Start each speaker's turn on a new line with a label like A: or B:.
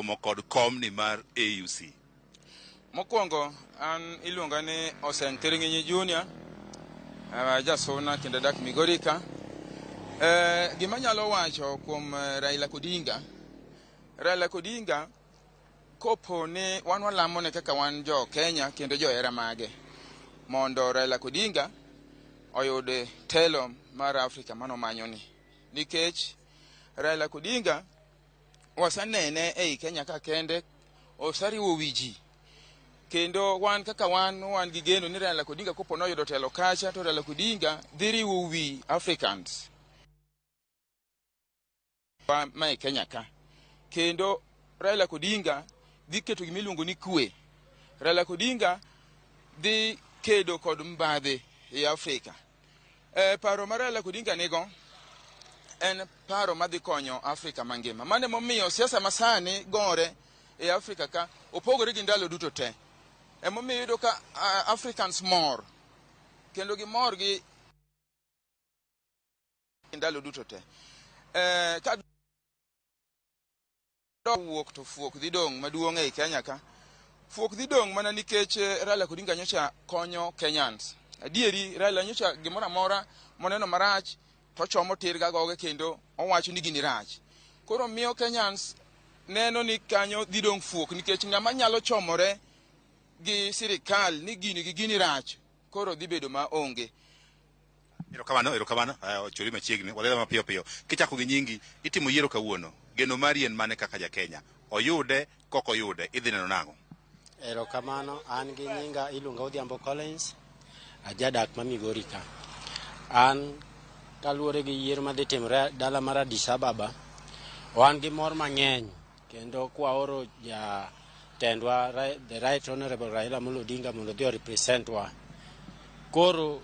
A: romo kod komni mar AUC?
B: Mokwongo an iluonga ni Oseng Tiring'inyi Junior, jasuna kendo dak Migori ka. Gima nyalo wacho kuom Raila Odinga. Raila Odinga kopo ni wan walamo ne kaka wan jo Kenya kendo jo era mage mondo Raila Odinga oyud telo mar Afrika mano manyoni. Nikech Raila Odinga wasanene ei Kenya ka kende osariwo wiji. Kendo wan kaka wan gi geno ni Raila Odinga kopo noyudo telo kacha to Raila Odinga dhi riwo wi Africans ma Kenya ka. Kendo Raila Odinga dhi keto gimiluongo ni kwe. Raila Odinga dhi kedo kod mbadhe e Afrika. Paro mar Raila Odinga nigo en paro madhi konyo Afrika mangima. Mane momiyo siasa masani gore e Afrika ka opogore gi ndalo duto te. Emomiyo yudo ka Africans mor kendo gimor gi ndalo duto te. Ka wuok to fuok dhi dong maduong' ei Kenya ka. Fuok dhi dong mana nikech Raila Odinga nyocha konyo Kenyans. Adieri Raila nyocha gimoro amora moneno marach to chomo tirga goge kendo owacho ni gini rach. Koro miyo Kenyans neno ni kanyo dhi dong fuok nikech ng'ama nyalo chomore gi sirikal ni gini rach koro dhi bedo ma onge.
A: Erokamano, chori machiegni, walela mapiyo piyo. Kichako gi nyingi, itimo yiero kawuono. Geno mari en mane kaka ja Kenya. Oyude, koko yude, idhi neno nang'o?
C: Erokamano, an gi nyinga iluonga Odhiambo Collins, ajadak ma Migori ka. An kaluwore gi yiero madhi timore dala mar Addis Ababa, wan gi mor mang'eny kendo kwaoro tendwa the right honorable Raila Odinga mondo dhi represent wa. Koro